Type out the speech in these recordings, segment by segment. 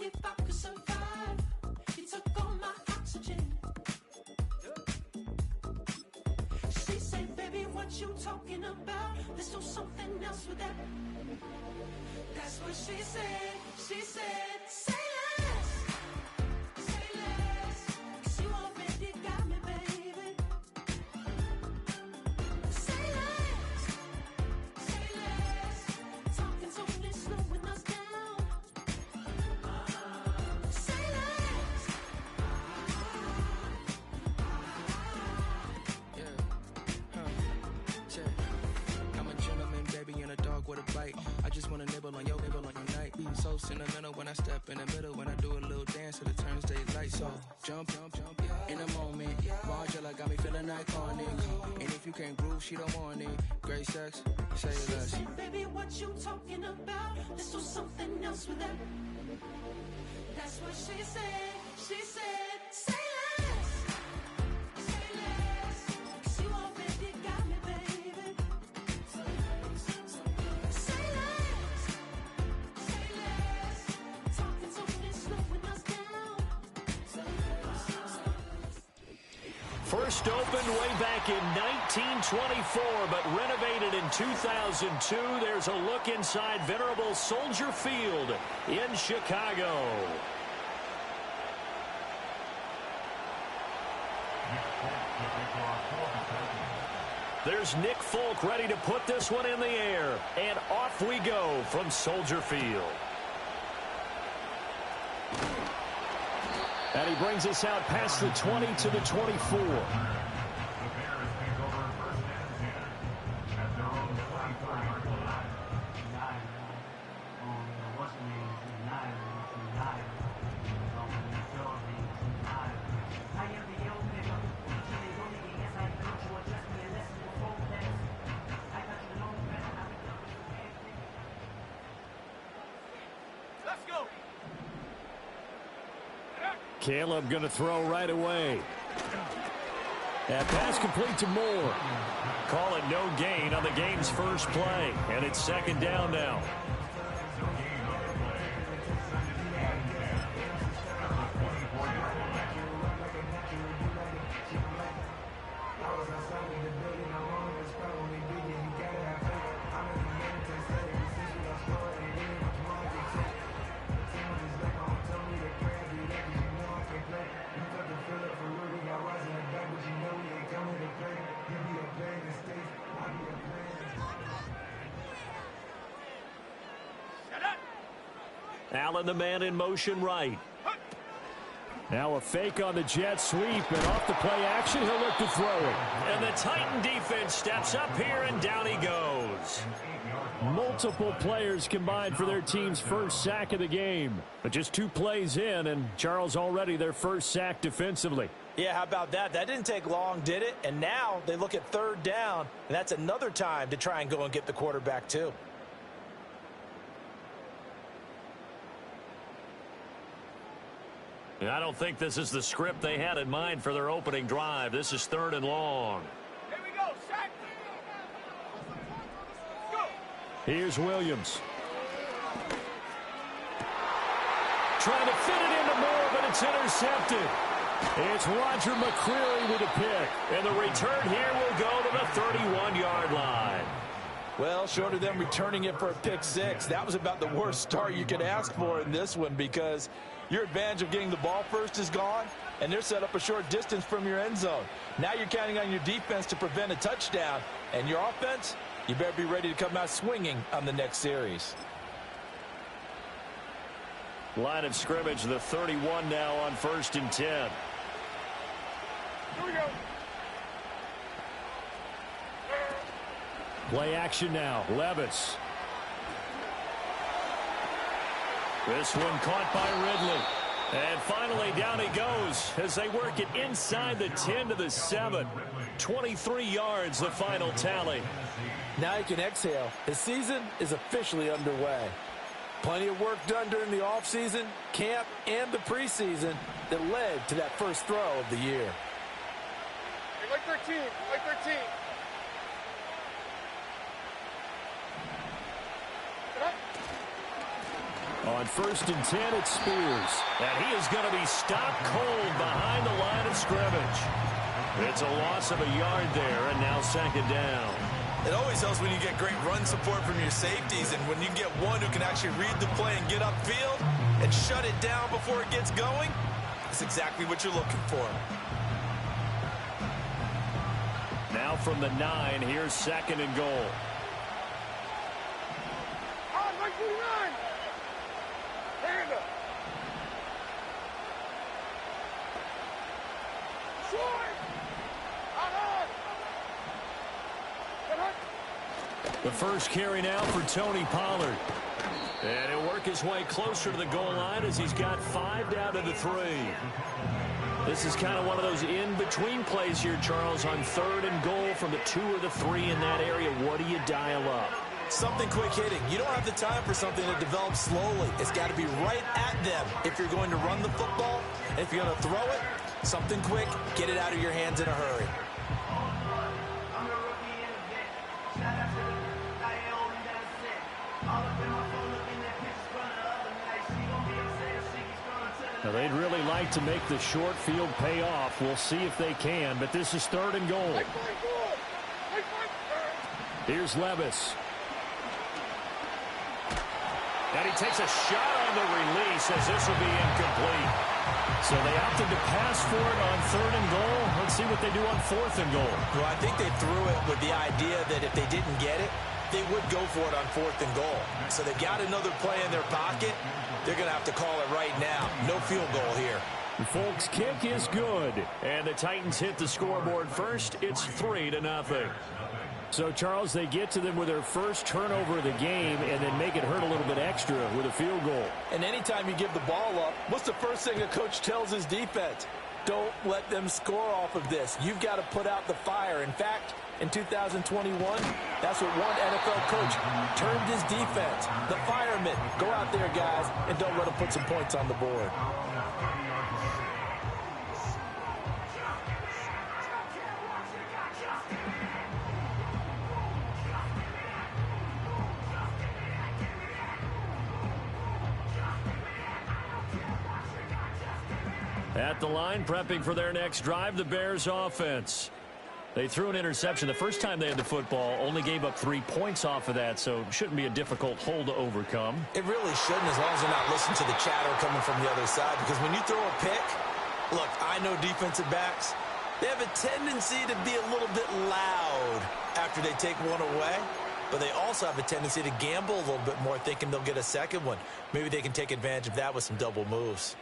if I could survive. You took all my oxygen. She said, baby, what you talking about? Let's do something else with that. That's what she said. She said, say less. Say less. 'Cause you already got me, baby. Say less. Say less. Talking so this slowing us down. Say less. I'm a gentleman, baby, and a dog with a bite. I just wanna nibble on your night. So sentimental when I step in the middle. When I do a little dance till it turns daylight. So jump, in a moment. Margella got me feeling iconic. And if you can't groove, she don't want it. Great sex, say less. She said, baby, what you talking about? Let's do something else with that. That's what she said. She said, say less. Say less. 'Cause you already got me, baby. Say less. Say less. Talking so this slowing us down. First opened way back in 1924, but renovated in 2002. There's a look inside venerable Soldier Field in Chicago. There's Nick Folk ready to put this one in the air. And off we go from Soldier Field. And he brings us out past the 20 to the 24. Caleb going to throw right away. That pass complete to Moore. Call it no gain on the game's first play. And it's second down now. Allen, the man in motion right. Now a fake on the jet sweep, and off the play action, he'll look to throw it. And the Titan defense steps up here, and down he goes. Multiple players combined for their team's first sack of the game. But just 2 plays in, and Charles already their first sack defensively. Yeah, how about that? That didn't take long, did it? And now they look at third down, and that's another time to try and go and get the quarterback too. I don't think this is the script they had in mind for their opening drive. This is 3rd and long. Here we go, sack. Go. Here's Williams. Trying to fit it into Moore, but it's intercepted. It's Roger McCreary with a pick. And the return here will go to the 31-yard line. Well, short of them returning it for a pick 6, that was about the worst start you could ask for in this one, because your advantage of getting the ball first is gone, and they're set up a short distance from your end zone. Now you're counting on your defense to prevent a touchdown, and your offense, you better be ready to come out swinging on the next series. Line of scrimmage, the 31 now on 1st and 10. Here we go. Play action now. Levis. This one caught by Ridley. And finally down he goes as they work it inside the 10 to the 7. 23 yards the final tally. Now you can exhale. The season is officially underway. Plenty of work done during the offseason, camp, and the preseason that led to that first throw of the year. Hey, like 13, like 13. On 1st and 10, it's Spears. And he is going to be stopped cold behind the line of scrimmage. It's a loss of a yard there, and now 2nd down. It always helps when you get great run support from your safeties, and when you get one who can actually read the play and get upfield and shut it down before it gets going, that's exactly what you're looking for. Now from the 9, here's 2nd and goal. On, right 49. Hand up. Short. On. Good hunt. The first carry now for Tony Pollard. And he'll work his way closer to the goal line as he's got 5 down to the 3. This is kind of one of those in-between plays here, Charles, on 3rd and goal from the 2 or the 3 in that area. What do you dial up? Something quick hitting. You don't have the time for something that develops slowly. It's got to be right at them if you're going to run the football. And if you're going to throw it, something quick, get it out of your hands in a hurry. Now, they'd really like to make the short field pay off. We'll see if they can, but this is 3rd and goal. Here's Levis. And he takes a shot on the release as this will be incomplete. So they opted to pass for it on 3rd and goal. Let's see what they do on 4th and goal. Well, I think they threw it with the idea that if they didn't get it, they would go for it on 4th and goal. So they've got another play in their pocket. They're going to have to call it right now. No field goal here. The Folks kick is good. And the Titans hit the scoreboard first. It's 3-0. So, Charles, they get to them with their first turnover of the game and then make it hurt a little bit extra with a field goal. And anytime you give the ball up, what's the first thing a coach tells his defense? Don't let them score off of this. You've got to put out the fire. In fact, in 2021, that's what one NFL coach termed his defense. The firemen. Go out there, guys, and don't let them put some points on the board. At the line, prepping for their next drive, the Bears offense. They threw an interception the first time they had the football, only gave up 3 points off of that, so shouldn't be a difficult hole to overcome. It really shouldn't, as long as they're not listening to the chatter coming from the other side, because when you throw a pick, look, I know defensive backs, they have a tendency to be a little bit loud after they take one away, but they also have a tendency to gamble a little bit more, thinking they'll get a second one. Maybe they can take advantage of that with some double moves.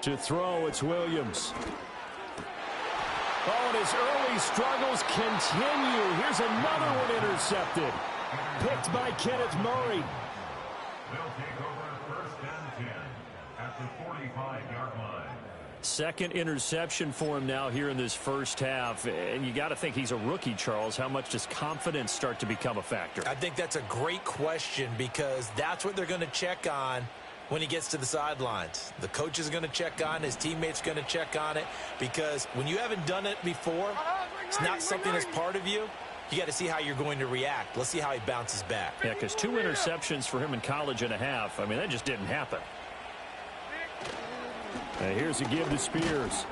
To throw, it's Williams. Oh, and his early struggles continue. Here's another one intercepted. Picked by Kenneth Murray. They'll take over 1st and 10 at the 45-yard line. Second interception for him now here in this first half. And you got to think he's a rookie, Charles. How much does confidence start to become a factor? I think that's a great question, because that's what they're going to check on when he gets to the sidelines. The coach is going to check on, his teammates are going to check on it, because when you haven't done it before, it's not something that's part of you. You got to see how you're going to react. Let's see how he bounces back. Yeah, because 2 interceptions for him in college and a half. I mean, that just didn't happen. Here's a give to Spears.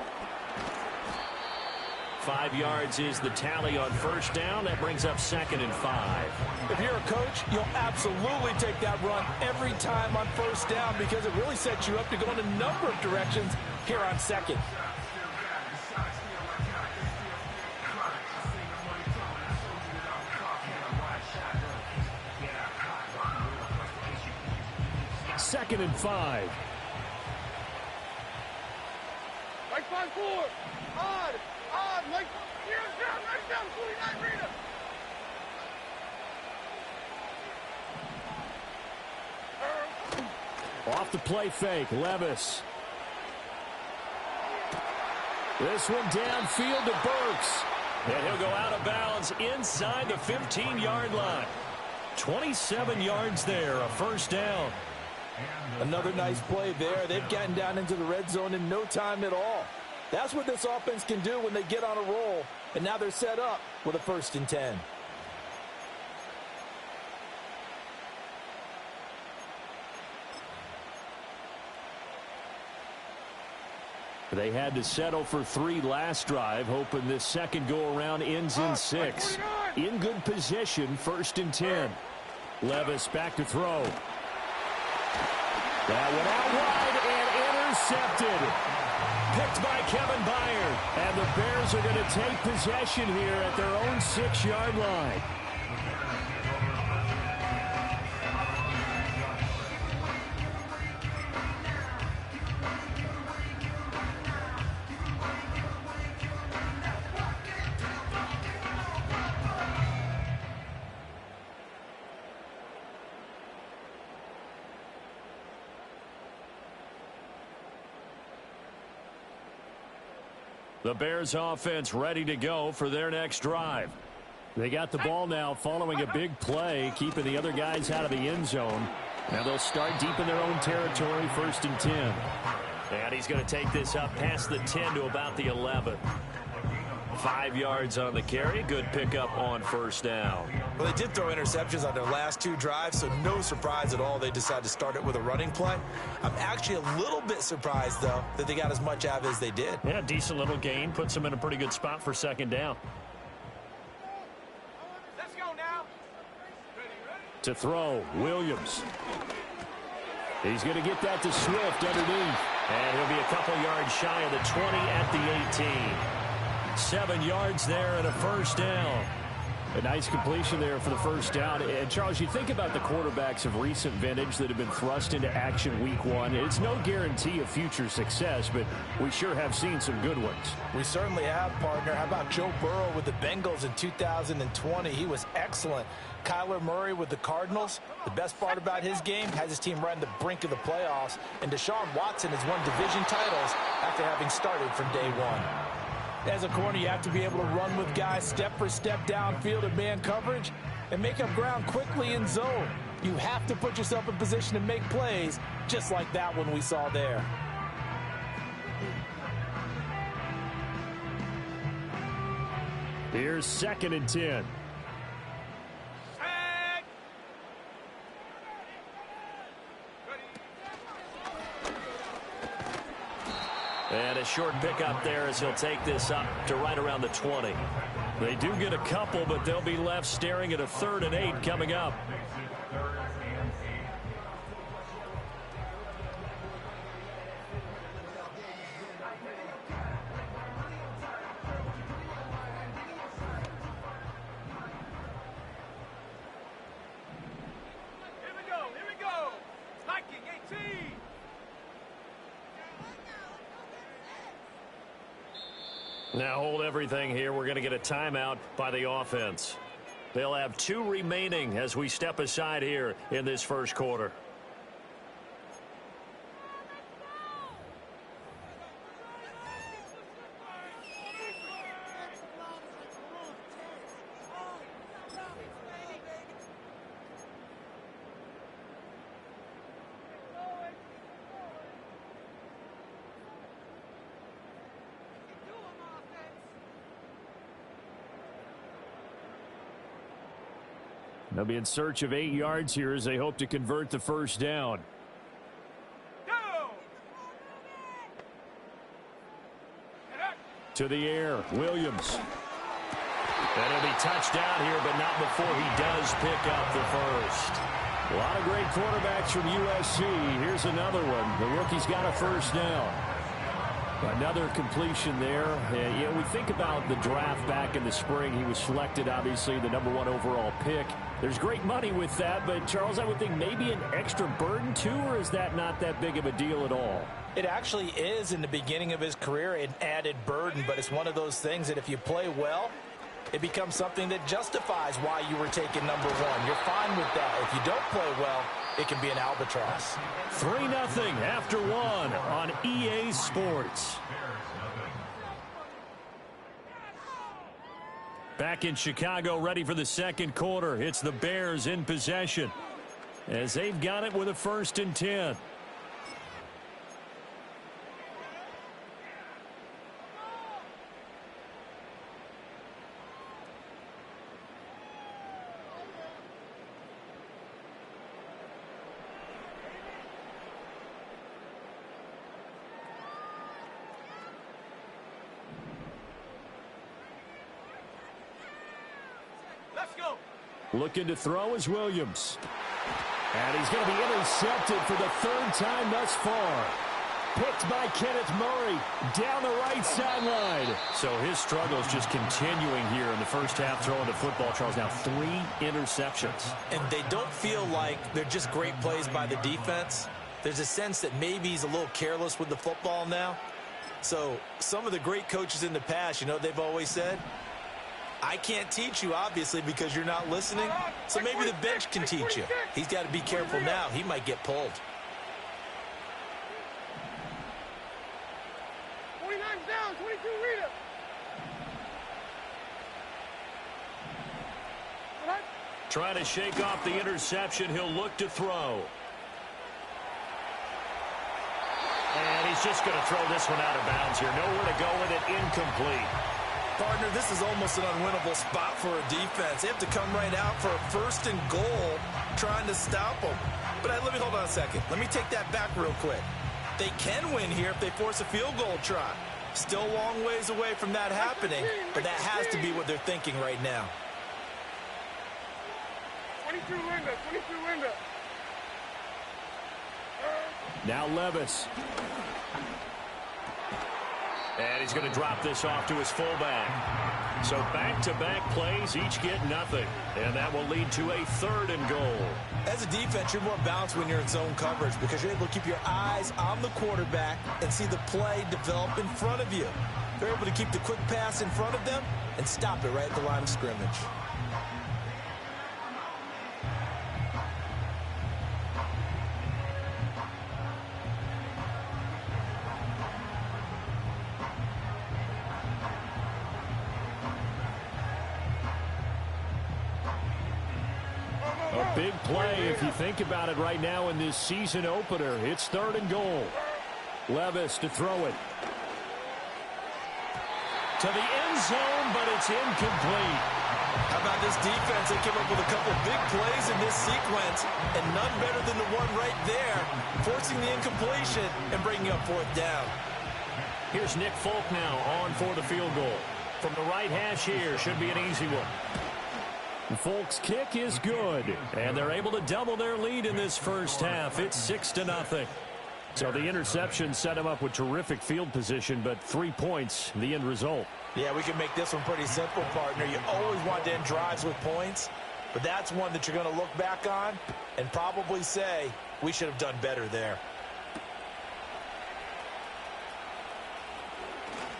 5 yards is the tally on first down. That brings up 2nd and 5. If you're a coach, you'll absolutely take that run every time on first down, because it really sets you up to go in a number of directions here on 2nd. Second and 5. Right 5-4. Odd. Right down. 49 Rita. Off the play fake, Levis. This one downfield to Burks. And he'll go out of bounds inside the 15-yard line. 27 yards there, a first down. Another nice play there. They've gotten down into the red zone in no time at all. That's what this offense can do when they get on a roll. And now they're set up with a 1st and 10. They had to settle for 3 last drive, hoping this second go-around ends in 6. In good position, 1st and 10. Levis back to throw. That went out wide and intercepted. Picked by Kevin Byard. And the Bears are going to take possession here at their own 6-yard line. The Bears offense ready to go for their next drive. They got the ball now following a big play, keeping the other guys out of the end zone. Now they'll start deep in their own territory, 1st and 10. And he's going to take this up past the 10 to about the 11. 5 yards on the carry. Good pickup on 1st down. Well, they did throw interceptions on their last 2 drives, so no surprise at all they decided to start it with a running play. I'm actually a little bit surprised, though, that they got as much out of it as they did. Yeah, decent little gain. Puts them in a pretty good spot for 2nd down. Let's go now. To throw, Williams. He's going to get that to Swift underneath. And he'll be a couple yards shy of the 20 at the 18. 7 yards there and a 1st down. A nice completion there for the 1st down. And, Charles, you think about the quarterbacks of recent vintage that have been thrust into action week 1. It's no guarantee of future success, but we sure have seen some good ones. We certainly have, partner. How about Joe Burrow with the Bengals in 2020? He was excellent. Kyler Murray with the Cardinals. The best part about his game, has his team right on the brink of the playoffs. And Deshaun Watson has won division titles after having started from day 1. As a corner, you have to be able to run with guys step for step downfield in man coverage and make up ground quickly in zone. You have to put yourself in position to make plays, just like that one we saw there. Here's 2nd and 10. And a short pickup there as he'll take this up to right around the 20. They do get a couple, but they'll be left staring at a 3rd and 8 coming up. Here we go. Hiking 18. Now hold everything here. We're going to get a timeout by the offense. They'll have 2 remaining as we step aside here in this 1st quarter. They'll be in search of 8 yards here as they hope to convert the 1st down. Go. To the air, Williams. And he'll be touched down here, but not before he does pick up the 1st. A lot of great quarterbacks from USC. Here's another one. The rookie's got a 1st down. Another completion there. You know, we think about the draft back in the spring. He was selected, obviously, the #1 overall pick. There's great money with that, but, Charles, I would think maybe an extra burden, too, or is that not that big of a deal at all? It actually is in the beginning of his career an added burden, but it's one of those things that if you play well, it becomes something that justifies why you were taken #1. You're fine with that. If you don't play well, it can be an albatross. 3-0 after 1 on EA Sports. Back in Chicago, ready for the second quarter. It's the Bears in possession as they've got it with a 1st and 10. Let's go. Looking to throw is Williams. And he's going to be intercepted for the 3rd time thus far. Picked by Kenneth Murray down the right sideline. So his struggles just continuing here in the first half throwing the football. Charles, now 3 interceptions. And they don't feel like they're just great plays by the defense. There's a sense that maybe he's a little careless with the football now. So some of the great coaches in the past, you know, they've always said, I can't teach you, obviously, because you're not listening. So maybe the bench can teach you. He's got to be careful now. He might get pulled. 29 down, 22 reader. Trying to shake off the interception. He'll look to throw. And he's just going to throw this one out of bounds here. Nowhere to go with it. Incomplete. Partner, this is almost an unwinnable spot for a defense. They have to come right out for a 1st and goal trying to stop them. But let me hold on a second. Let me take that back real quick. They can win here if they force a field goal try. Still a long ways away from that happening, but that has to be what they're thinking right now. 22 window, 22 window. Now Levis. And he's going to drop this off to his fullback. So back-to-back plays, each get nothing. And that will lead to a 3rd and goal. As a defense, you're more balanced when you're in zone coverage because you're able to keep your eyes on the quarterback and see the play develop in front of you. They're able to keep the quick pass in front of them and stop it right at the line of scrimmage. A big play if you think about it right now in this season opener. It's 3rd and goal. Levis to throw it. To the end zone, but it's incomplete. How about this defense? They came up with a couple of big plays in this sequence, and none better than the one right there, forcing the incompletion and bringing up 4th down. Here's Nick Folk now on for the field goal. From the right hash here, should be an easy one. Folk's kick is good, and they're able to double their lead in this first half. It's 6-0. So the interception set him up with terrific field position, but 3 points, the end result. Yeah, we can make this one pretty simple, partner. You always want to end drives with points, but that's one that you're going to look back on and probably say, we should have done better there.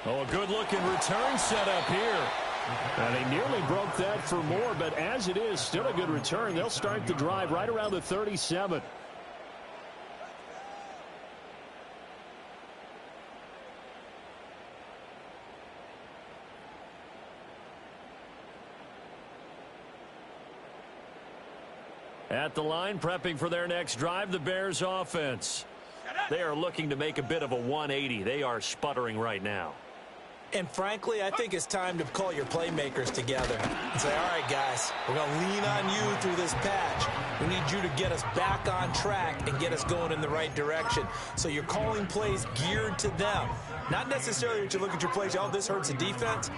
Oh, a good-looking return set up here. And he nearly broke that for more, but as it is, still a good return. They'll start the drive right around the 37. At the line, prepping for their next drive, the Bears offense. They are looking to make a bit of a 180. They are sputtering right now. And frankly, I think it's time to call your playmakers together and say, all right, guys, we're going to lean on you through this patch. We need you to get us back on track and get us going in the right direction. So you're calling plays geared to them. Not necessarily that you look at your plays, oh, this hurts the defense.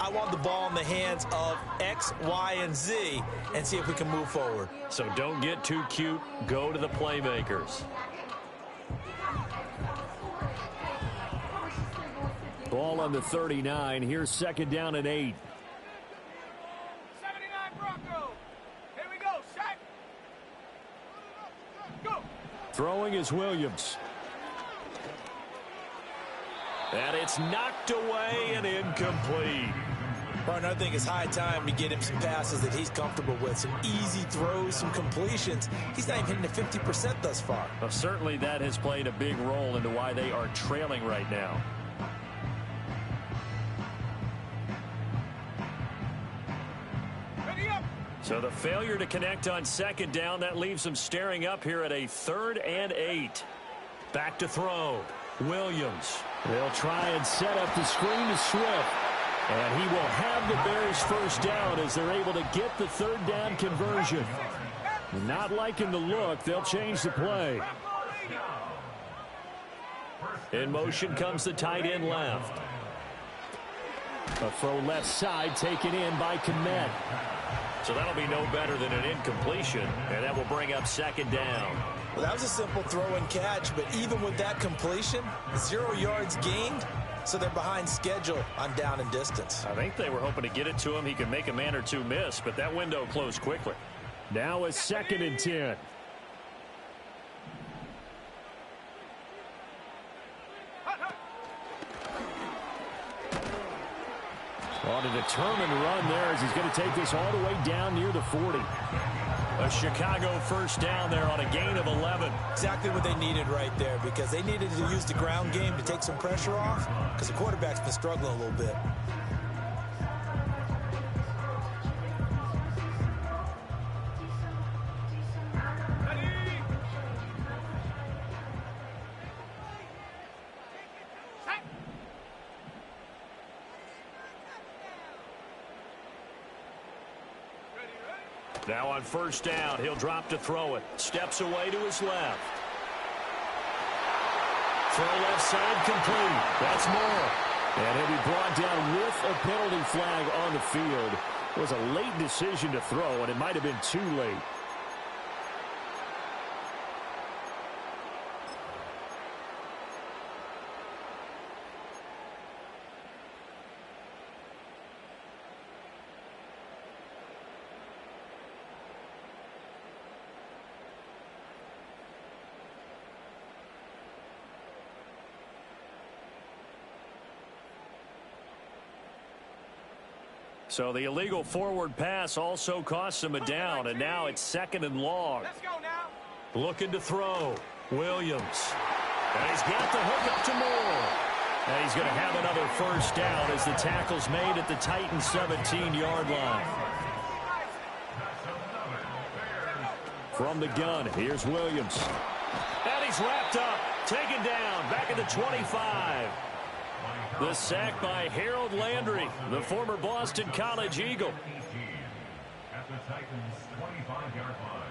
I want the ball in the hands of X, Y, and Z and see if we can move forward. So don't get too cute. Go to the playmakers. Ball on the 39. Here's 2nd down and 8. 79 Bronco. Here we go. Set. Go. Throwing is Williams. And it's knocked away and incomplete. Partner, I think it's high time to get him some passes that he's comfortable with. Some easy throws, some completions. He's not even hitting the 50% thus far. Well, certainly that has played a big role into why they are trailing right now. So the failure to connect on second down, that leaves them staring up here at a 3rd and 8. Back to throw. Williams. They'll try and set up the screen to Swift. And he will have the Bears first down as they're able to get the 3rd down conversion. Not liking the look, they'll change the play. In motion comes the tight end left. A throw left side taken in by Kmet. So that'll be no better than an incompletion, and that will bring up 2nd down. Well, that was a simple throw and catch, but even with that completion, 0 yards gained, so they're behind schedule on down and distance. I think they were hoping to get it to him. He could make a man or two miss, but that window closed quickly. Now a 2nd and 10. On a determined run there as he's going to take this all the way down near the 40. A Chicago first down there on a gain of 11. Exactly what they needed right there, because they needed to use the ground game to take some pressure off, because the quarterback's been struggling a little bit. Now on first down, he'll drop to throw it. Steps away to his left. Throw left side complete. That's more. And he'll be brought down with a penalty flag on the field. It was a late decision to throw, and it might have been too late. So the illegal forward pass also costs him a down, and now it's 2nd and long. Let's go now. Looking to throw. Williams. And he's got the hook up to Moore. And he's going to have another first down as the tackle's made at the Titans' 17-yard line. From the gun, here's Williams. And he's wrapped up. Taken down. Back at the 25. The sack by Harold Landry, the former Boston College Eagle. At the Titans' 25-yard line.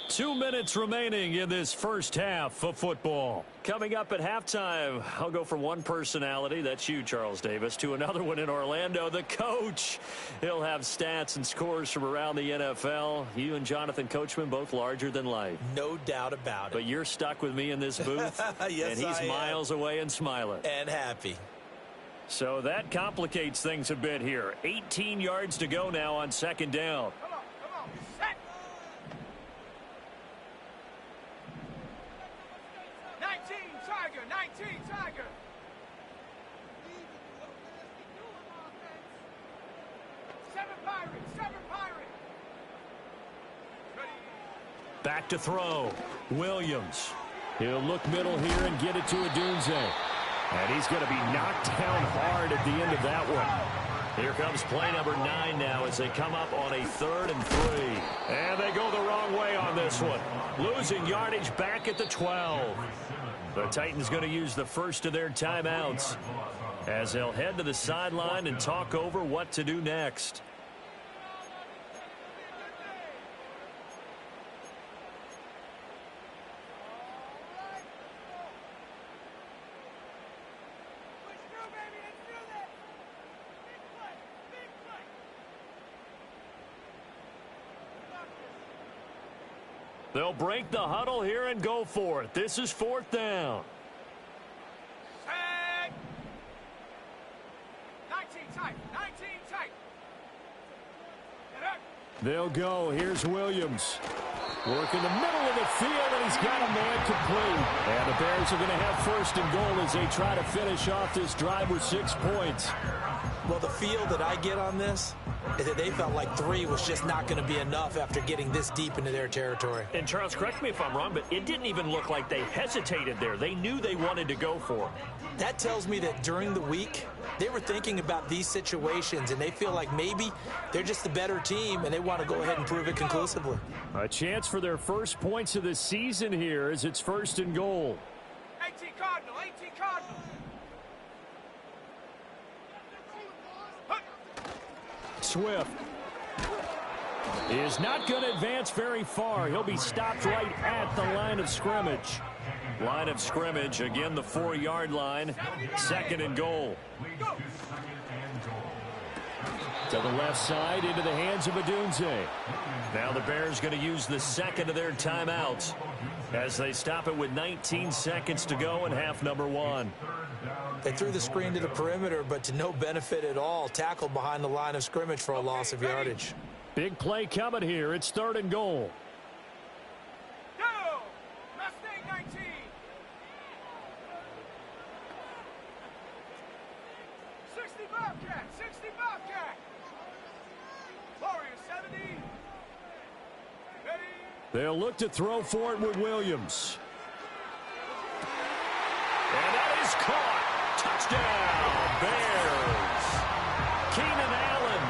2 minutes remaining in this first half of football. Coming up at halftime, I'll go from one personality, that's you, Charles Davis, to another one in Orlando, the coach. He'll have stats and scores from around the NFL. You and Jonathan Coachman, both larger than life. No doubt about it. But you're stuck with me in this booth, Yes, and he's I am. miles away and smiling. And happy. So that complicates things a bit here. 18 yards to go now on 2nd down. Come on. Set. 19, Tiger. 19, Tiger. Seven Pirates. Ready. Back to throw. Williams. He'll look middle here and get it to Odunze. And he's going to be knocked down hard at the end of that one. Here comes play number 9 now as they come up on a 3rd and 3. And they go the wrong way on this one. Losing yardage back at the 12. The Titans going to use the first of their timeouts as they'll head to the sideline and talk over what to do next. They'll break the huddle here and go for it. This is 4th down. Set. 19 tight. Get up. They'll go. Here's Williams. Work in the middle of the field, and he's got a man complete. And the Bears are going to have first and goal as they try to finish off this drive with 6 points. Well, the feel that I get on this is that they felt like 3 was just not going to be enough after getting this deep into their territory. And Charles, correct me if I'm wrong, but it didn't even look like they hesitated there. They knew they wanted to go for it. That tells me that during the week, they were thinking about these situations, and they feel like maybe they're just the better team, and they want to go ahead and prove it conclusively. A chance for their first points of the season here as it's first and goal. 18 Cardinal, 18 Cardinal. Swift is not going to advance very far. He'll be stopped right at the line of scrimmage. Line of scrimmage, again, the 4-yard line. Second and goal. To the left side, into the hands of Odunze. Now the Bears going to use the second of their timeouts as they stop it with 19 seconds to go in half number 1. They threw the screen to the perimeter, but to no benefit at all. Tackled behind the line of scrimmage for a loss of yardage. Big play coming here. It's third and goal. Go! Mustang 19. Bobcat, 60 Bobcat. Warriors 70. Ready? They'll look to throw for it with Williams. And that is caught. Touchdown, Bears. Keenan Allen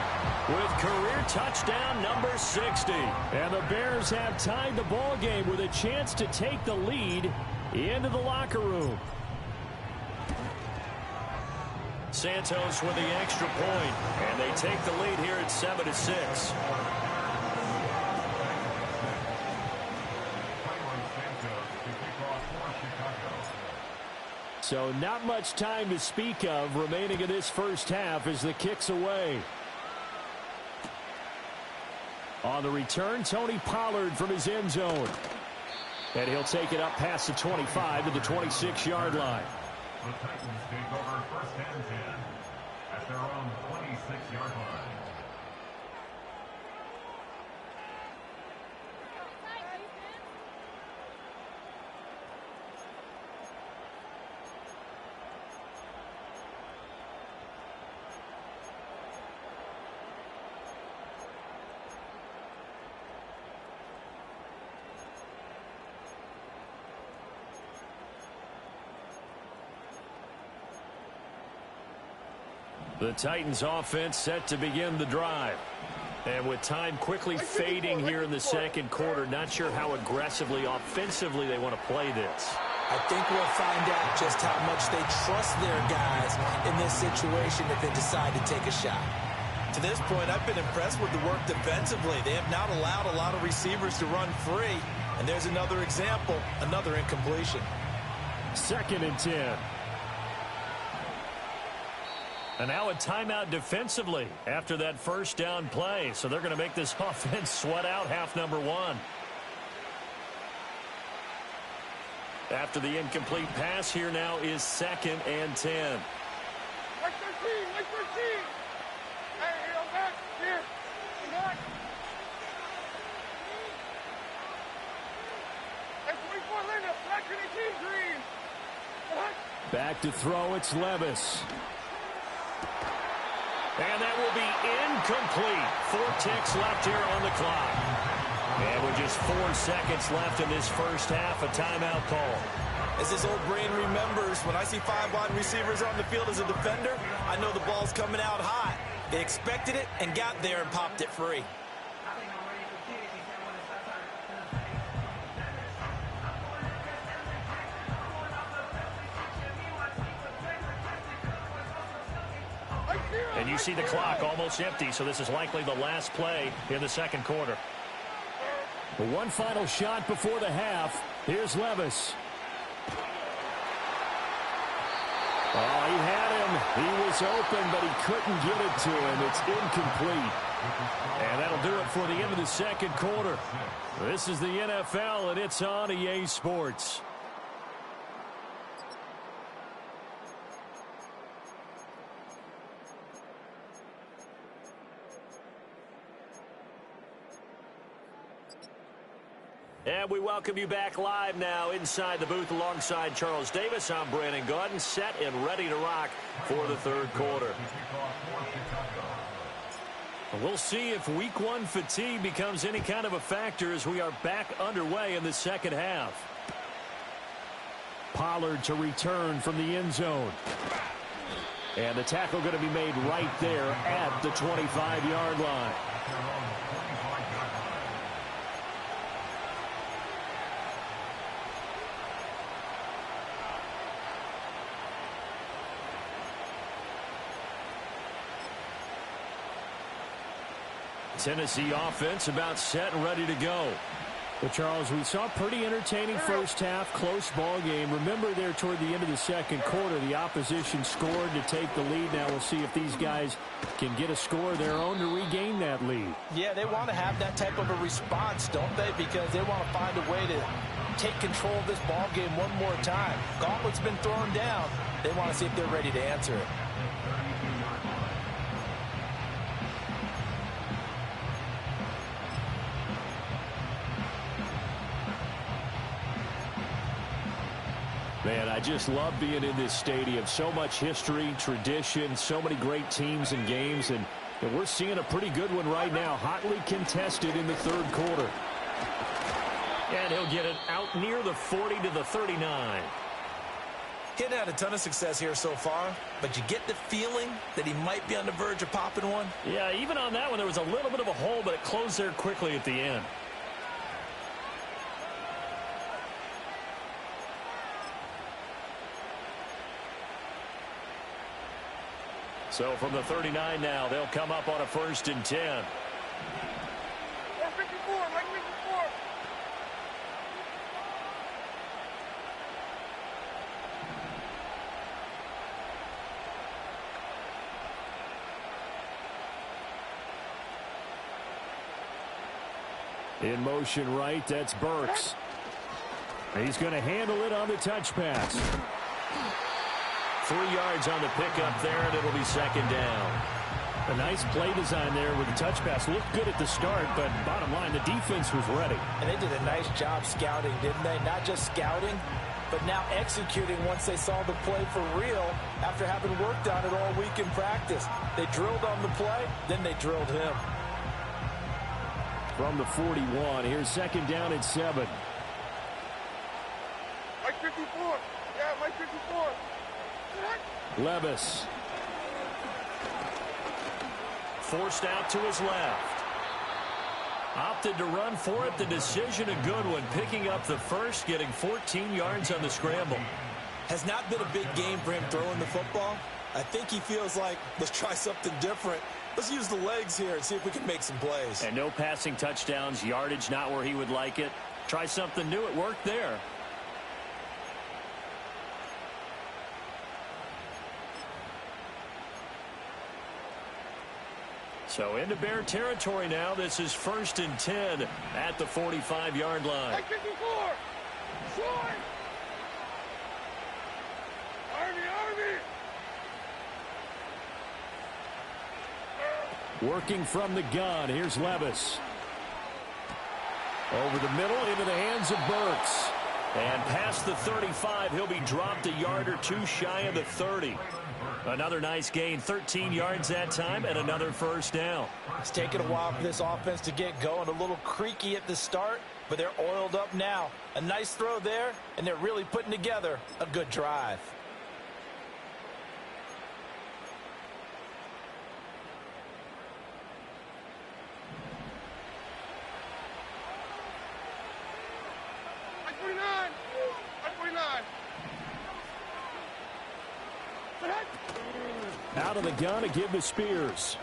with career touchdown number 60. And the Bears have tied the ball game with a chance to take the lead into the locker room. Santos with the extra point, and they take the lead here at 7-6. So not much time to speak of remaining in this first half as the kick's away. On the return, Tony Pollard from his end zone. And he'll take it up past the 25 to the 26-yard line. The Titans take over first and 10 at their own 26-yard line. The Titans offense set to begin the drive. And with time quickly fading here in the second quarter, not sure how aggressively, offensively they want to play this. I think we'll find out just how much they trust their guys in this situation if they decide to take a shot. To this point, I've been impressed with the work defensively. They have not allowed a lot of receivers to run free. And there's another example, another incompletion. Second and 10. And now a timeout defensively after that first down play. So they're going to make this offense sweat out half number 1. After the incomplete pass, here now is second and 10. Like 13, like 13. Hey, I'm back. Here. I'm back. Hey, 24 Linda. Black 18 green. Back to throw, it's Levis. And that will be incomplete. 4 ticks left here on the clock. And with just 4 seconds left in this first half, a timeout call. As this old brain remembers, when I see 5 wide receivers on the field as a defender, I know the ball's coming out hot. They expected it and got there and popped it free. And you see the clock almost empty, so this is likely the last play in the second quarter. One final shot before the half. Here's Levis. Oh, he had him. He was open, but he couldn't get it to him. It's incomplete. And that'll do it for the end of the second quarter. This is the NFL, and it's on EA Sports. And we welcome you back live now inside the booth alongside Charles Davis. I'm Brandon Gaudin, set and ready to rock for the third quarter. We'll see if week one fatigue becomes any kind of a factor as we are back underway in the second half. Pollard to return from the end zone. And the tackle going to be made right there at the 25-yard line. Tennessee offense about set and ready to go. Well, Charles, we saw a pretty entertaining first half, close ball game. Remember there toward the end of the second quarter, the opposition scored to take the lead. Now we'll see if these guys can get a score of their own to regain that lead. Yeah, they want to have that type of a response, don't they? Because they want to find a way to take control of this ball game one more time. Gauntlet's been thrown down. They want to see if they're ready to answer it. Man, I just love being in this stadium. So much history, tradition, so many great teams and games, and we're seeing a pretty good one right now, hotly contested in the third quarter. And he'll get it out near the 40 to the 39. He hadn't had a ton of success here so far, but you get the feeling that he might be on the verge of popping one. Yeah, even on that one, there was a little bit of a hole, but it closed there quickly at the end. So from the 39 now, they'll come up on a 1st and 10. 454, Mike 54. In motion right, that's Burks. He's going to handle it on the touch pass. 3 yards on the pickup there, and it'll be second down. A nice play design there with the touch pass. Looked good at the start, but bottom line, the defense was ready. And they did a nice job scouting, didn't they? Not just scouting, but now executing once they saw the play for real after having worked on it all week in practice. They drilled on the play, then they drilled him. From the 41, here's second down at 7. Mike 54. Yeah, Mike 54. Levis. Forced out to his left. Opted to run for it. The decision a good one. Picking up the first, getting 14 yards on the scramble. Has not been a big game for him throwing the football. I think he feels like, let's try something different. Let's use the legs here and see if we can make some plays. And no passing touchdowns, yardage not where he would like it. Try something new. It worked there. So into Bear territory now. This is 1st and 10 at the 45-yard line. Mike 54. Short. Army. Working from the gun. Here's Levis. Over the middle into the hands of Burks. And past the 35, he'll be dropped a yard or two shy of the 30. Another nice gain, 13 yards that time, and another first down. It's taken a while for this offense to get going. A little creaky at the start, but they're oiled up now. A nice throw there, and they're really putting together a good drive. Mike 49. Mike 49. Out of the gun to give to Spears.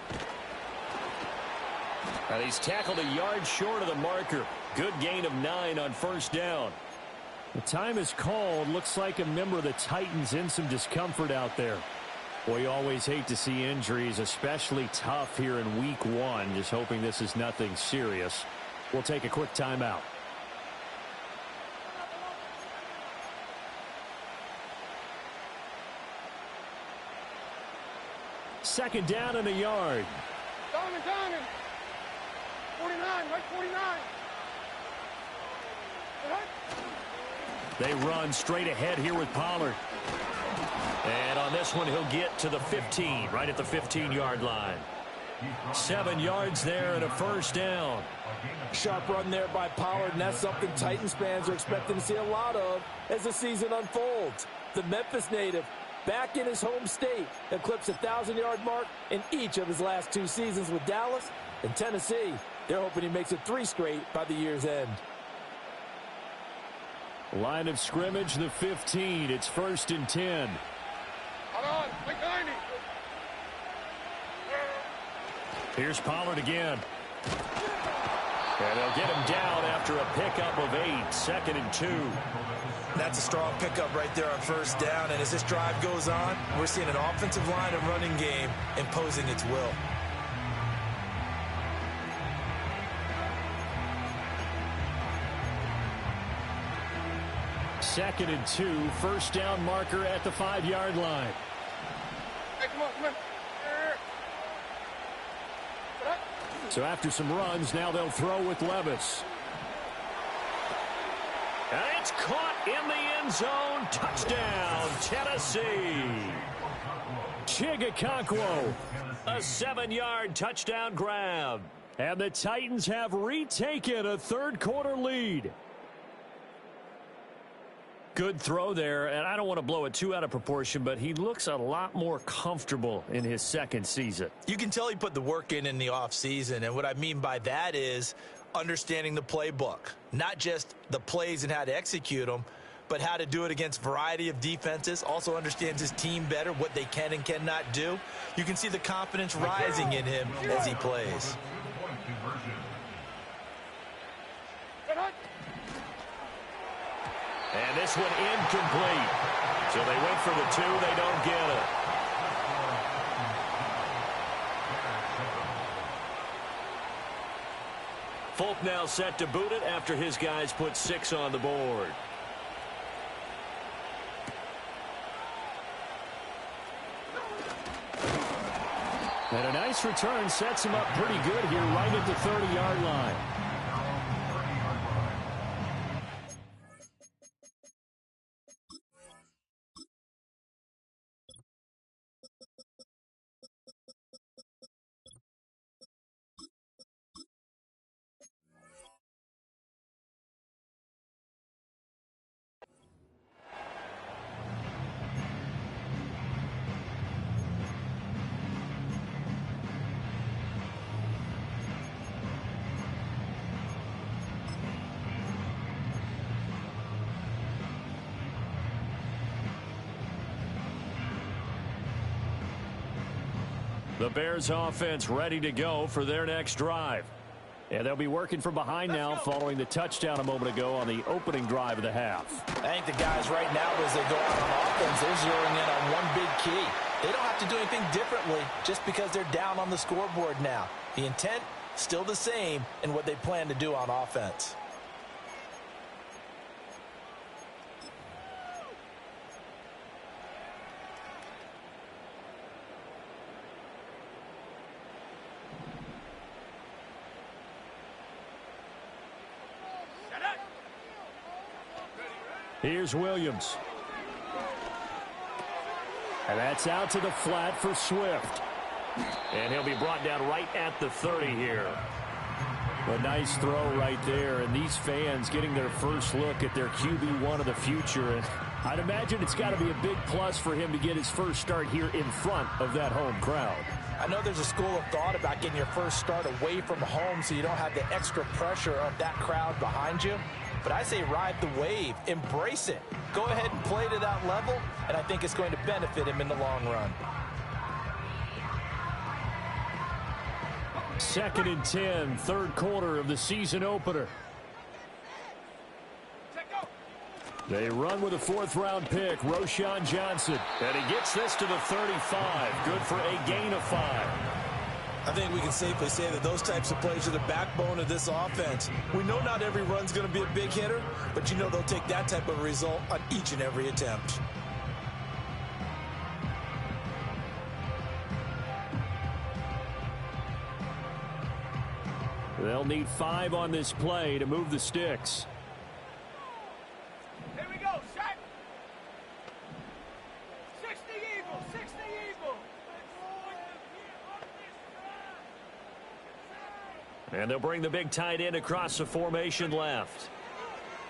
And he's tackled a yard short of the marker. Good gain of 9 on first down. The time is called. Looks like a member of the Titans in some discomfort out there. Boy, you always hate to see injuries, especially tough here in week 1. Just hoping this is nothing serious. We'll take a quick timeout. Second down and a yard. Down. 49, Mike 49. They run straight ahead here with Pollard. And on this one, he'll get to the 15, right at the 15-yard line. 7 yards there and a first down. Sharp run there by Pollard, and that's something Titans fans are expecting to see a lot of as the season unfolds. The Memphis native, back in his home state, eclipsed the 1,000-yard mark in each of his last 2 seasons with Dallas and Tennessee. They're hoping he makes it 3 straight by the year's end. Line of scrimmage, the 15. It's 1st and 10. Hold on, behind him. Here's Pollard again. And they'll get him down after a pickup of 8. 2nd and 2. That's a strong pickup right there on first down, and as this drive goes on, we're seeing an offensive line and running game imposing its will. Second and 2. First down marker at the 5-yard line. Hey, come on, come on. So after some runs, now they'll throw with Levis. And it's caught in the end zone. Touchdown, Tennessee. Chigakakwo. A 7-yard touchdown grab. And the Titans have retaken a third-quarter lead. Good throw there, and I don't want to blow it too out of proportion, but he looks a lot more comfortable in his second season. You can tell he put the work in the offseason, and what I mean by that is understanding the playbook. Not just the plays and how to execute them, but how to do it against a variety of defenses. Also understands his team better, what they can and cannot do. You can see the confidence rising in him as he plays. And this one incomplete. So they went for the 2. They don't get it. Folk now set to boot it after his guys put 6 on the board. And a nice return sets him up pretty good here right at the 30-yard line. The Bears offense ready to go for their next drive. And they'll be working from behind now following the touchdown a moment ago on the opening drive of the half. I think the guys right now, as they go out on offense, they're zeroing in on one big key. They don't have to do anything differently just because they're down on the scoreboard now. The intent, still the same in what they plan to do on offense. Here's Williams. And that's out to the flat for Swift. And he'll be brought down right at the 30 here. A nice throw right there, and these fans getting their first look at their QB1 of the future. And I'd imagine it's got to be a big plus for him to get his first start here in front of that home crowd. I know there's a school of thought about getting your first start away from home so you don't have the extra pressure of that crowd behind you. But I say ride the wave, embrace it. Go ahead and play to that level, and I think it's going to benefit him in the long run. 2nd and 10, third quarter of the season opener. They run with a 4th-round pick, Roschon Johnson. And he gets this to the 35. Good for a gain of 5. I think we can safely say that those types of plays are the backbone of this offense. We know not every run's going to be a big hitter, but you know they'll take that type of result on each and every attempt. They'll need 5 on this play to move the sticks. Here we go. And they'll bring the big tight end across the formation left.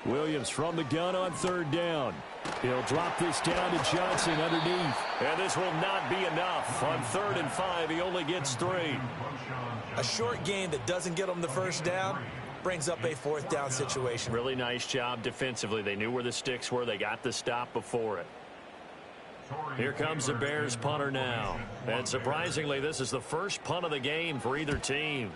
Williams from the gun on third down. He'll drop this down to Johnson underneath. And this will not be enough. On 3rd and 5, he only gets 3. A short game that doesn't get them the first down brings up a 4th down situation. Really nice job defensively. They knew where the sticks were. They got the stop before it. Here comes the Bears punter now. And surprisingly, this is the first punt of the game for either team.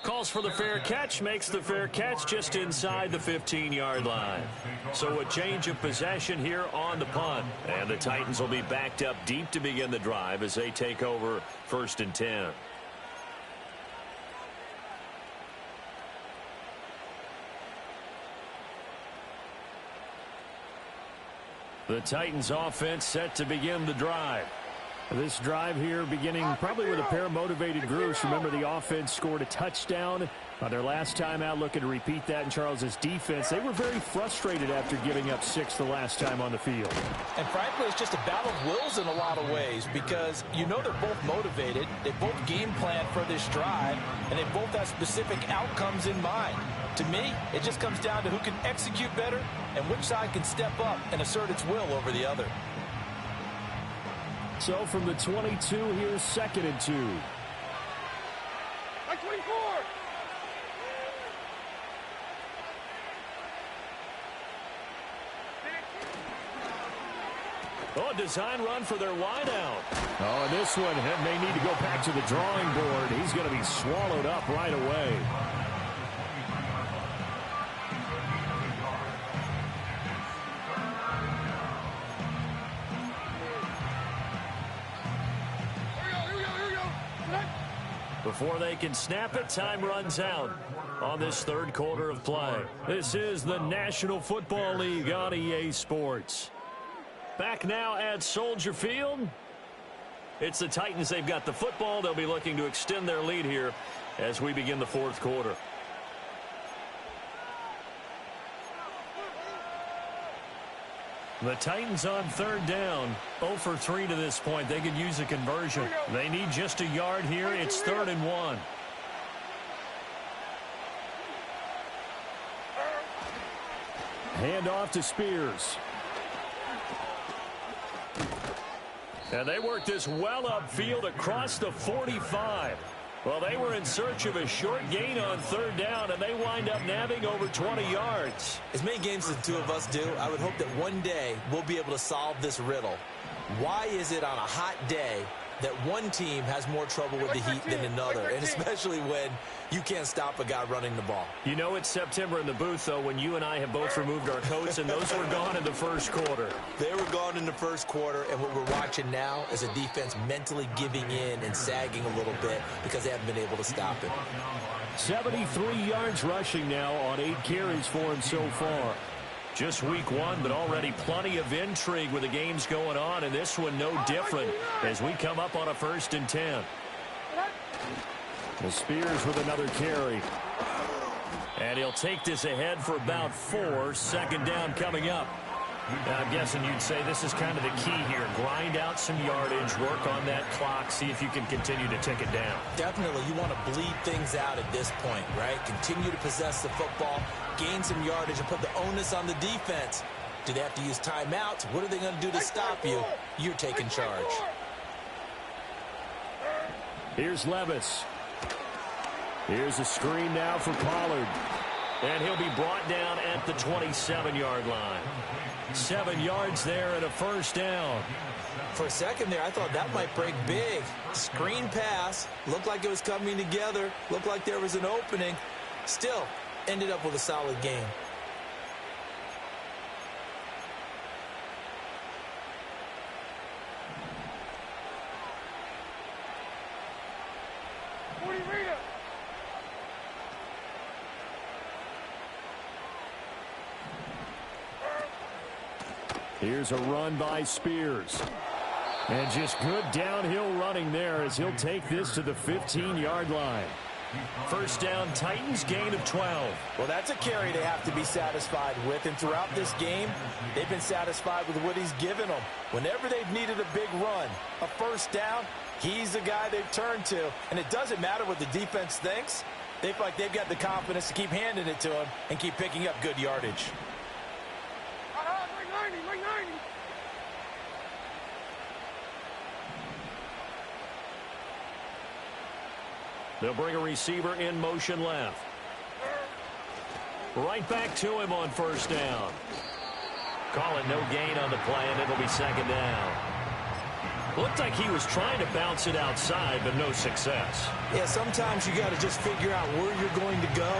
Calls for the fair catch, makes the fair catch just inside the 15-yard line. So a change of possession here on the punt. And the Titans will be backed up deep to begin the drive as they take over 1st and 10. The Titans offense set to begin the drive. This drive here beginning probably with a pair of motivated groups. Remember, the offense scored a touchdown on their last time out. Looking to repeat that in Charles's defense. They were very frustrated after giving up 6 the last time on the field. And frankly, it's just a battle of wills in a lot of ways because you know they're both motivated. They both game plan for this drive, and they both have specific outcomes in mind. To me, it just comes down to who can execute better and which side can step up and assert its will over the other. So from the 22, here's 2nd and 2. Like 24. Oh, design run for their wideout. Oh, and this one may need to go back to the drawing board. He's going to be swallowed up right away. Before they can snap it, time runs out on this 3rd quarter of play. This is the National Football League on EA Sports. Back now at Soldier Field. It's the Titans. They've got the football. They'll be looking to extend their lead here as we begin the 4th quarter. The Titans on 3rd down, 0 for 3 to this point. They could use a conversion. They need just a yard here. It's 3rd and 1. Hand off to Spears. And they work this well upfield across the 45. Well, they were in search of a short gain on 3rd down, and they wind up nabbing over 20 yards. As many games as the two of us do, I would hope that one day we'll be able to solve this riddle. Why is it on a hot day that one team has more trouble with the heat than another, and especially when you can't stop a guy running the ball? You know it's September in the booth, though, when you and I have both removed our coats, and those were gone in the 1st quarter. They were gone in the 1st quarter, and what we're watching now is a defense mentally giving in and sagging a little bit because they haven't been able to stop it. 73 yards rushing now on 8 carries for him so far. Just week 1, but already plenty of intrigue with the games going on, and this one no different as we come up on a 1st and 10. The Spears with another carry. And he'll take this ahead for about 4. 2nd down coming up. Now, I'm guessing you'd say this is kind of the key here. Grind out some yardage, work on that clock, see if you can continue to tick it down. Definitely. You want to bleed things out at this point, right? Continue to possess the football, gain some yardage, and put the onus on the defense. Do they have to use timeouts? What are they going to do to stop you? You're taking charge. Here's Levis. Here's a screen now for Pollard. And he'll be brought down at the 27-yard line. 7 yards there and a 1st down. For a second there, I thought that might break big. Screen pass. Looked like it was coming together. Looked like there was an opening. Still, ended up with a solid game. Here's a run by Spears. And just good downhill running there as he'll take this to the 15-yard line. First down, Titans, gain of 12. Well, that's a carry they have to be satisfied with, and throughout this game, they've been satisfied with what he's given them. Whenever they've needed a big run, a first down, he's the guy they've turned to, and it doesn't matter what the defense thinks. They feel like they've got the confidence to keep handing it to him and keep picking up good yardage. Like 90. They'll bring a receiver in motion left. Right back to him on first down. Call it no gain on the play, and it'll be second down. Looked like he was trying to bounce it outside, but no success. Yeah, sometimes you got to just figure out where you're going to go,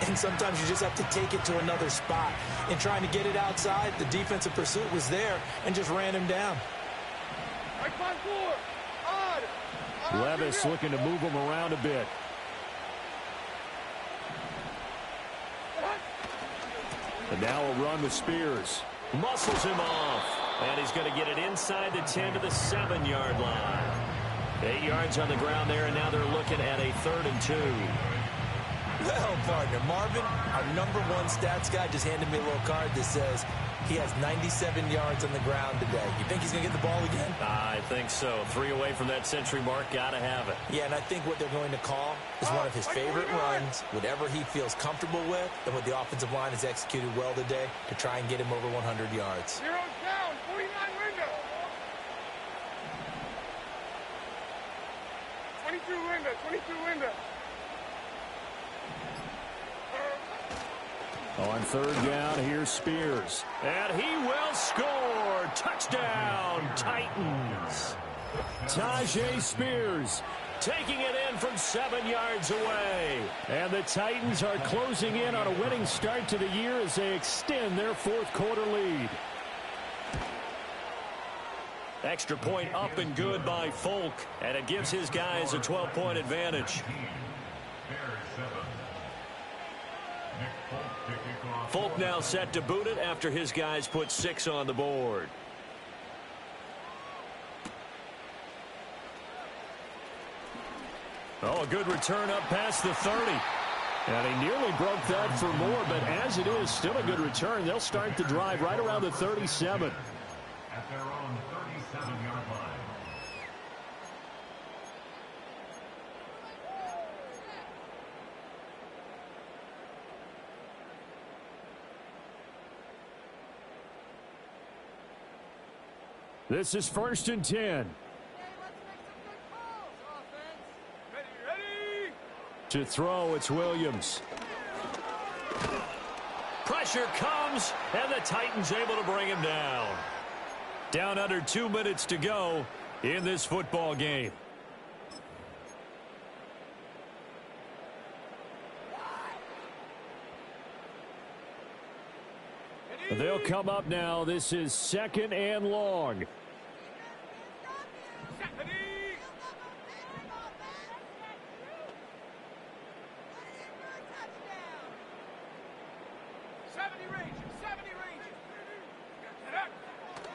and sometimes you just have to take it to another spot. And trying to get it outside, the defensive pursuit was there and just ran him down. Like 5-4. Odd. Levis looking to move him around a bit. And now a run with Spears. Muscles him off. And he's going to get it inside the 10 to the 7-yard line. 8 yards on the ground there, and now they're looking at a 3rd and 2. Well, partner, Marvin, our #1 stats guy just handed me a little card that says he has 97 yards on the ground today. You think he's going to get the ball again? I think so. 3 away from that century mark. Got to have it. Yeah, and I think what they're going to call is one of his favorite runs, whatever he feels comfortable with, and what the offensive line has executed well today to try and get him over 100 yards. Zero's down. 49 window. 22 window. On 3rd down, here's Spears. And he will score. Touchdown, Titans. Tyjae Spears Taking it in from 7 yards away. And the Titans are closing in on a winning start to the year as they extend their 4th quarter lead. Extra point up and good by Folk, and it gives his guys a 12-point advantage. Folk now set to boot it after his guys put 6 on the board. Oh, a good return up past the 30. And he nearly broke that for more, but as it is, still a good return. They'll start the drive right around the 37. At their own 37-yard line. This is 1st and 10. To throw, it's Williams. Pressure comes, and the Titans able to bring him down. Down under 2 minutes to go in this football game. They'll come up now. This is 2nd and long.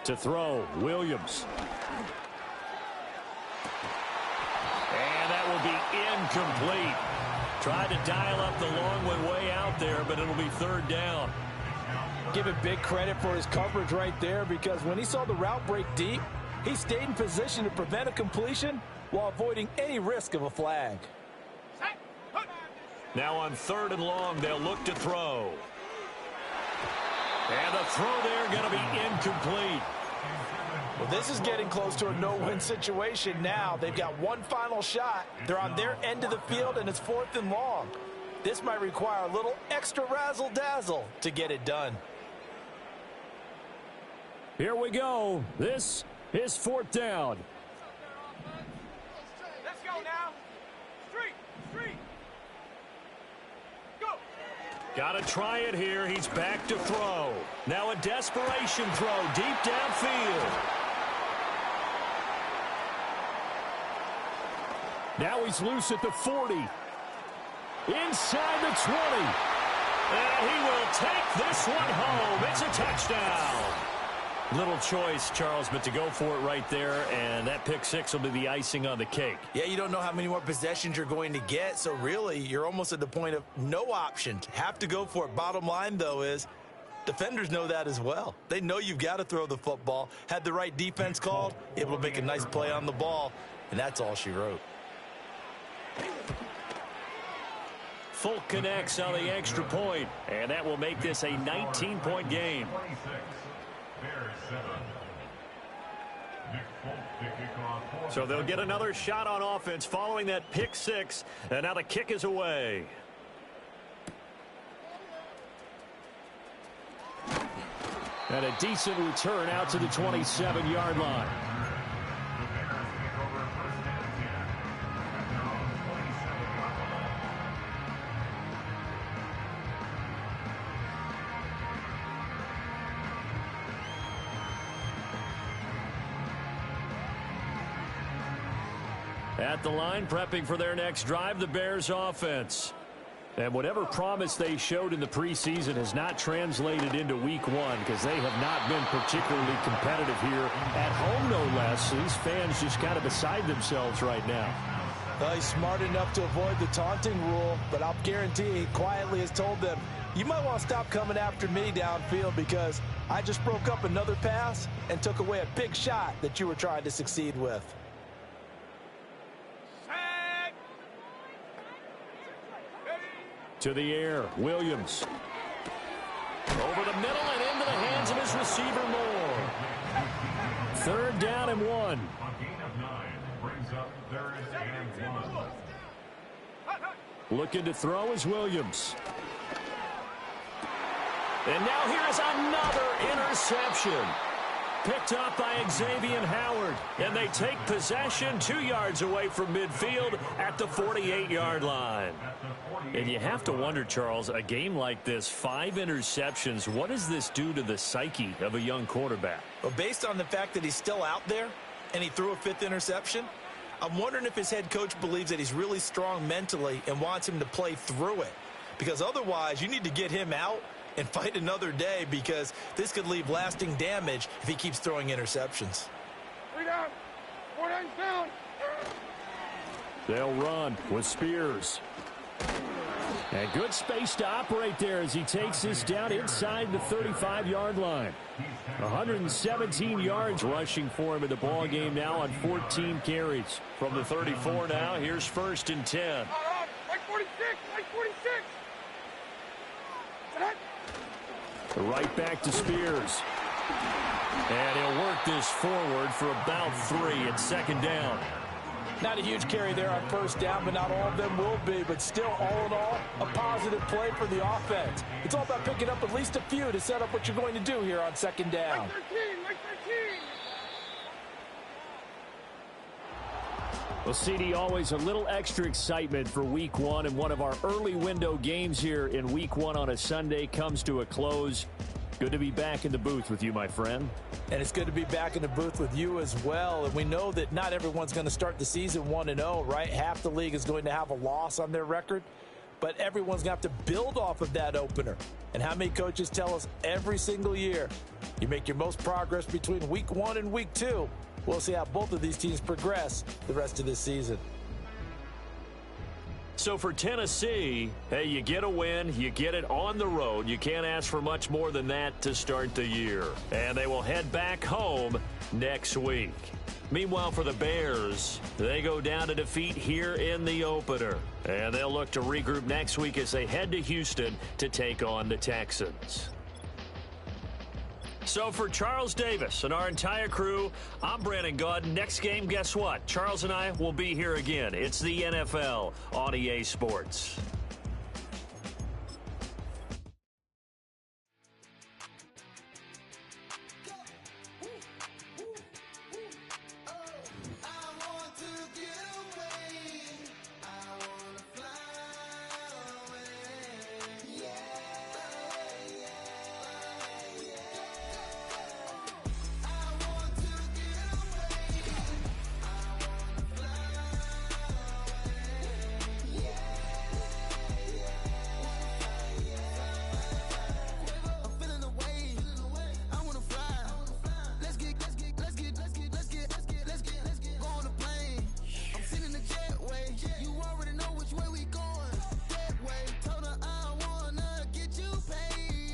To throw, Williams. And that will be incomplete. Tried to dial up the long one way out there, but it'll be 3rd down. Give him big credit for his coverage right there, because when he saw the route break deep, he stayed in position to prevent a completion while avoiding any risk of a flag. Now on 3rd and long, they'll look to throw. And the throw there going to be incomplete. Well, this is getting close to a no-win situation now. They've got one final shot. They're on their end of the field, and it's 4th and long. This might require a little extra razzle-dazzle to get it done. Here we go. This is 4th down. Let's go now. Street. Go. Got to try it here. He's back to throw. Now a desperation throw deep downfield. Now he's loose at the 40. Inside the 20. And he will take this one home. It's a touchdown. Little choice, Charles, but to go for it right there, and that pick six will be the icing on the cake. Yeah, you don't know how many more possessions you're going to get, so really you're almost at the point of no options. Have to go for it. Bottom line, though, is defenders know that as well. They know you've got to throw the football. Had the right defense called, able to make a nice play on the ball, and that's all she wrote. Folk connects on the extra point, and that will make this a 19-point game. 26, Bears 7. Nick Folk to kick off. So they'll get another shot on offense following that pick six, and now the kick is away. And a decent return out to the 27-yard line. The Bears take over first and 10 at their own 27-yard line. At the line, prepping for their next drive, the Bears offense. And whatever promise they showed in the preseason has not translated into week one because they have not been particularly competitive here at home, no less. These fans just kind of beside themselves right now. He's smart enough to avoid the taunting rule, but I'll guarantee he quietly has told them, you might want to stop coming after me downfield because I just broke up another pass and took away a big shot that you were trying to succeed with. To the air, Williams. Over the middle and into the hands of his receiver, Moore. 3rd down and 1. A gain of 9 brings up 3rd and 1. Looking to throw is Williams. And now here is another interception. Picked up by Xavier Howard. And they take possession 2 yards away from midfield at the 48-yard line. And you have to wonder, Charles, a game like this, 5 interceptions, what does this do to the psyche of a young quarterback? Well, based on the fact that he's still out there and he threw a 5th interception, I'm wondering if his head coach believes that he's really strong mentally and wants him to play through it. Because otherwise, you need to get him out and fight another day because this could leave lasting damage if he keeps throwing interceptions. 3 down. 4 down. They'll run with Spears. And good space to operate there as he takes this down inside the 35-yard line. 117 yards rushing for him in the ball game now on 14 carries. From the 34 now, here's 1st and 10. Like 46. Like 46. Right back to Spears. And he'll work this forward for about 3 at 2nd down. Not a huge carry there on 1st down, but not all of them will be. But still, all in all, a positive play for the offense. It's all about picking up at least a few to set up what you're going to do here on 2nd down. Like 13. Like 13. Well, CD, always a little extra excitement for week one, and one of our early window games here in week one on a Sunday comes to a close. Good to be back in the booth with you, my friend. And it's good to be back in the booth with you as well. And we know that not everyone's going to start the season 1-0, right? Half the league is going to have a loss on their record. But everyone's going to have to build off of that opener. And how many coaches tell us every single year, you make your most progress between week 1 and week 2. We'll see how both of these teams progress the rest of this season. So for Tennessee, hey, you get a win, you get it on the road. You can't ask for much more than that to start the year. And they will head back home next week. Meanwhile, for the Bears, they go down to defeat here in the opener. And they'll look to regroup next week as they head to Houston to take on the Texans. So for Charles Davis and our entire crew, I'm Brandon Gaudin. Next game, guess what? Charles and I will be here again. It's the NFL on EA Sports.